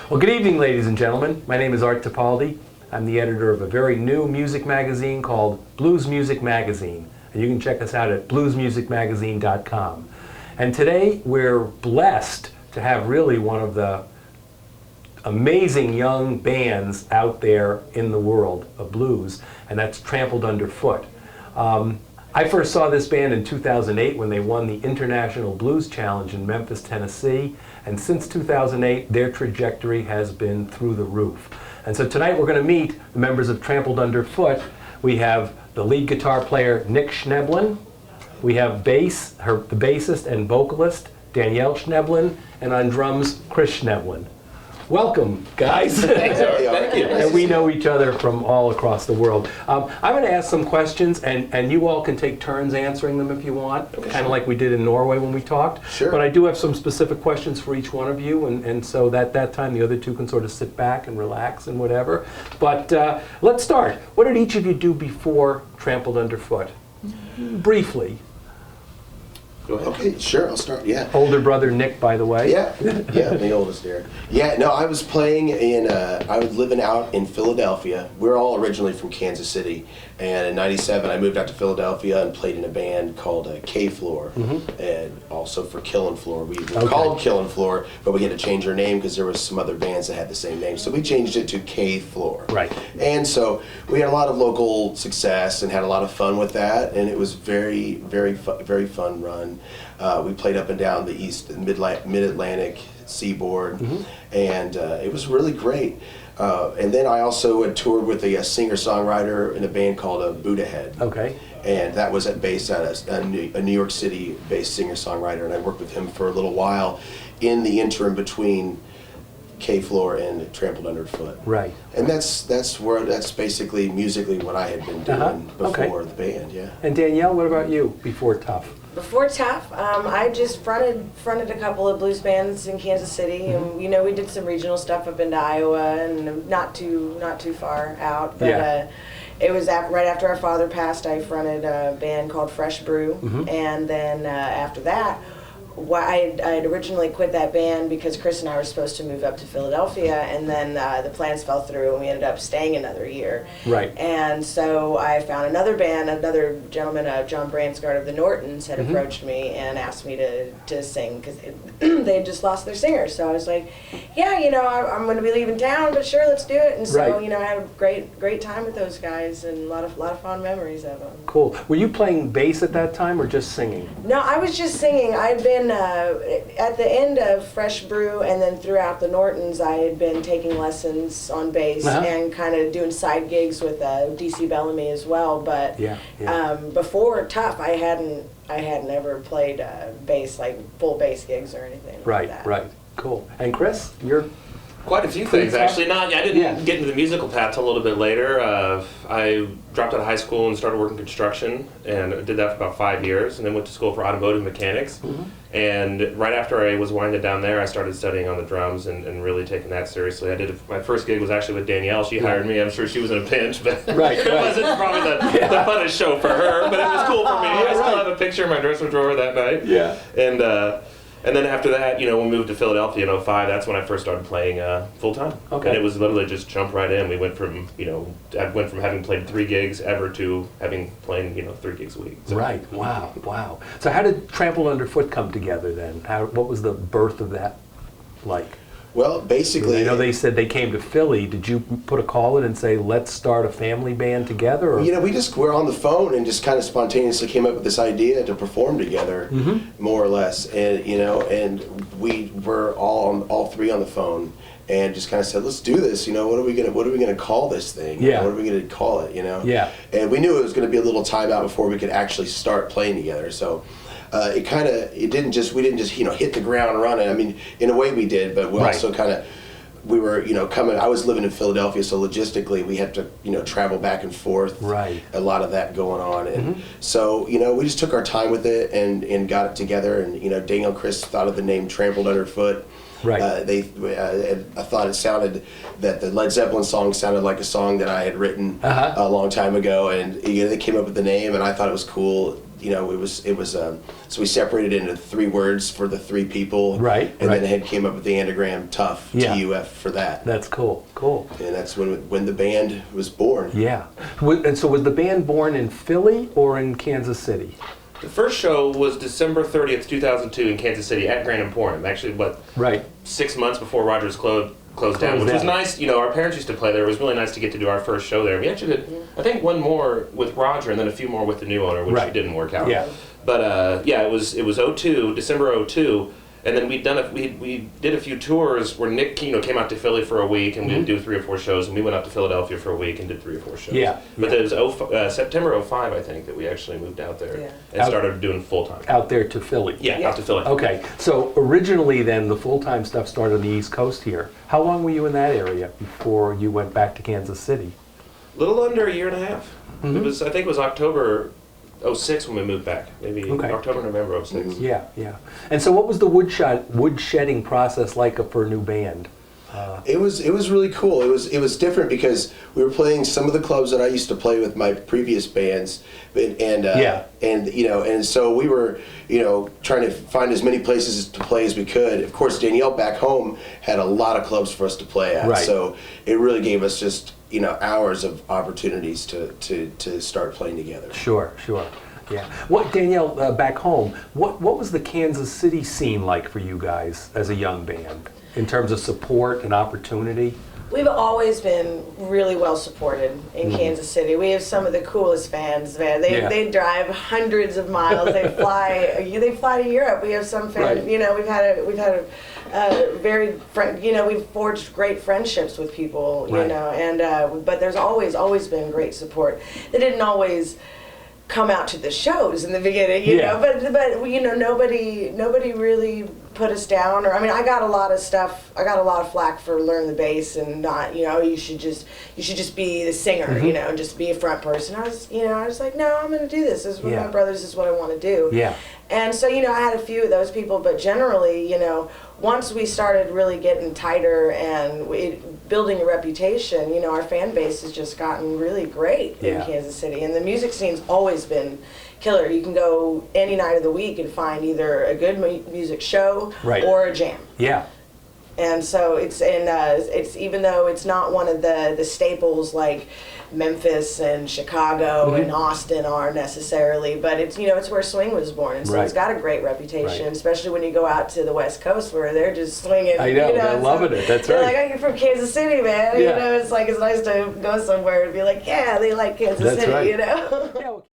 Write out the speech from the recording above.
Well, good evening, ladies and gentlemen. My name is Art Tipaldi. I'm the editor of a very new music magazine called Blues Music Magazine. And you can check us out at bluesmusicmagazine.com. And today we're blessed to have really one of the amazing young bands out there in the world of blues, and that's Trampled Underfoot. I first saw this band in 2008 when they won the International Blues Challenge in Memphis, Tennessee, and since 2008 their trajectory has been through the roof. And so tonight we're going to meet the members of Trampled Underfoot. We have the lead guitar player Nick Schneblin, we have the bassist and vocalist Danielle Schneblin, and on drums Chris Schneblin. Welcome, guys. Thanks, Art. Thank you. And we know each other from all across the world. I'm going to ask some questions, and you all can take turns answering them if you want, kind of like we did in Norway when we talked. Sure. But I do have some specific questions for each one of you, and so that time the other two can sort of sit back and relax and whatever. But let's start. What did each of you do before Trampled Underfoot? Briefly. Go ahead. Okay, sure, I'll start, yeah. Older brother Nick, by the way. Yeah, the oldest there. Yeah, no, I was playing I was living out in Philadelphia. We're all originally from Kansas City, and in '97 I moved out to Philadelphia and played in a band called K-Floor, and also for Killin' Floor. We were called Killin' Floor, but we had to change our name because there was some other bands that had the same name, so we changed it to K-Floor. Right. And so we had a lot of local success and had a lot of fun with that, and it was very, very fun run. We played up and down the east and mid-Atlantic seaboard, and it was really great. And then I also had toured with a singer-songwriter in a band called Buddha Head. Okay. And that was based at a New York City-based singer-songwriter, and I worked with him for a little while in the interim between K-Floor and Trampled Underfoot. Right. And that's basically musically what I had been doing before the band, yeah. And Danielle, what about you before Tough? Before Tough, I just fronted a couple of blues bands in Kansas City, and we did some regional stuff up into Iowa, and not too far out. But it was right after our father passed. I fronted a band called Fresh Brew, and then after that, I had originally quit that band because Chris and I were supposed to move up to Philadelphia, and then the plans fell through, and we ended up staying another year. Right. And so I found another band. Another gentleman, John Bransgard of the Nortons, had approached me and asked me to sing because they had just lost their singer. So I was like, yeah, I'm going to be leaving town, but sure, let's do it. And so I had a great time with those guys and a lot of fond memories of them. Cool. Were you playing bass at that time or just singing? No, I was just singing. I'd been at the end of Fresh Brew and then throughout the Nortons, I had been taking lessons on bass and kind of doing side gigs with D.C. Bellamy as well. But before Tough, I hadn't ever played bass, like full bass gigs or anything like that. Right. Cool. And Chris, you're quite a few things actually. I didn't get into the musical path till a little bit later. I dropped out of high school and started working construction, and did that for about 5 years, and then went to school for automotive mechanics. And right after I was winding down there, I started studying on the drums and really taking that seriously. My first gig was actually with Danielle. She hired me. I'm sure she was in a pinch, but it wasn't probably the funnest show for her, but it was cool for me. I still have a picture in my dresser drawer that night. Yeah. And then after that, when we moved to Philadelphia in '05, that's when I first started playing full time. Okay. And it was literally just jump right in. We went from, I went from having played 3 gigs ever to having playing, 3 gigs a week. So. Right. Wow. So how did Trampled Underfoot come together then? What was the birth of that like? Well, basically, I know they said they came to Philly. Did you put a call in and say, let's start a family band together? Or? We just were on the phone and just kind of spontaneously came up with this idea to perform together, more or less. And and we were all 3 on the phone and just kind of said, let's do this. What are we gonna call this thing? Yeah. What are we gonna call it? Yeah. And we knew it was gonna be a little time out before we could actually start playing together. So. We didn't just hit the ground running. I mean, in a way we did, but we also we were coming. I was living in Philadelphia, so logistically we had to travel back and forth. Right. A lot of that going on, and so we just took our time with it and got it together. And Daniel and Chris thought of the name Trampled Underfoot. Right. I thought it sounded that the Led Zeppelin song sounded like a song that I had written a long time ago, and they came up with the name, and I thought it was cool. you know, so we separated into 3 words for the 3 people. Right, And right. then Head came up with the anagram TUF, Yeah. TUF for that. That's cool. Cool. And that's when the band was born. Yeah. And so was the band born in Philly or in Kansas City? The first show was December 30th, 2002 in Kansas City at Grand Emporium. Actually, Right. 6 months before Rogers closed down, which was nice. You know, our parents used to play there. It was really nice to get to do our first show there. We actually did, I think, 1 more with Roger and then a few more with the new owner, which Right. didn't work out. Yeah. But yeah, it was '02, December '02, and then we did a few tours where Nick came out to Philly for a week, and we would do 3 or 4 shows, and we went up to Philadelphia for a week and did 3 or 4 shows. Yeah, But yeah. it was September '05, I think, that we actually moved out there and started doing full time. Out there to Philly. Yeah, out to Philly. Okay, so originally then the full-time stuff started on the East Coast here. How long were you in that area before you went back to Kansas City? Little under a year and a half. It was, I think, it was October '06 when we moved back. Maybe Okay. October, November '06. Yeah, yeah. And so what was the wood shedding process like for a new band? It was really cool. It was different because we were playing some of the clubs that I used to play with my previous bands, and so we were trying to find as many places to play as we could. Of course, Danielle back home had a lot of clubs for us to play at, Right. so it really gave us just hours of opportunities to start playing together. Sure, sure. Yeah. What, Danielle, back home, what was the Kansas City scene like for you guys as a young band in terms of support and opportunity? We've always been really well supported in Kansas City. We have some of the coolest fans, man. They drive hundreds of miles. They fly to Europe. We have some fans. Right. We've had a very we've forged great friendships with people. Right. But there's always been great support. They didn't always come out to the shows in the beginning, but nobody really put us down. Or I got a lot of flack for learning the bass and not, you should just be the singer, and just be a front person. I was like, no, I'm going to do this. This is what my brothers, this is what I want to do. Yeah. And so, I had a few of those people, but generally, once we started really getting tighter and building a reputation, our fan base has just gotten really great in Kansas City. And the music scene's always been killer. You can go any night of the week and find either a good music show or a jam. Yeah. And so it's even though it's not one of the staples like Memphis and Chicago and Austin are necessarily, but it's it's where swing was born, and so it's got a great reputation, especially when you go out to the West Coast where they're just swinging. I know, they're loving it. That's they're right. Like, oh, you're from Kansas City, man. Yeah. It's nice to go somewhere and be like, yeah, they like Kansas That's City. right. Yeah.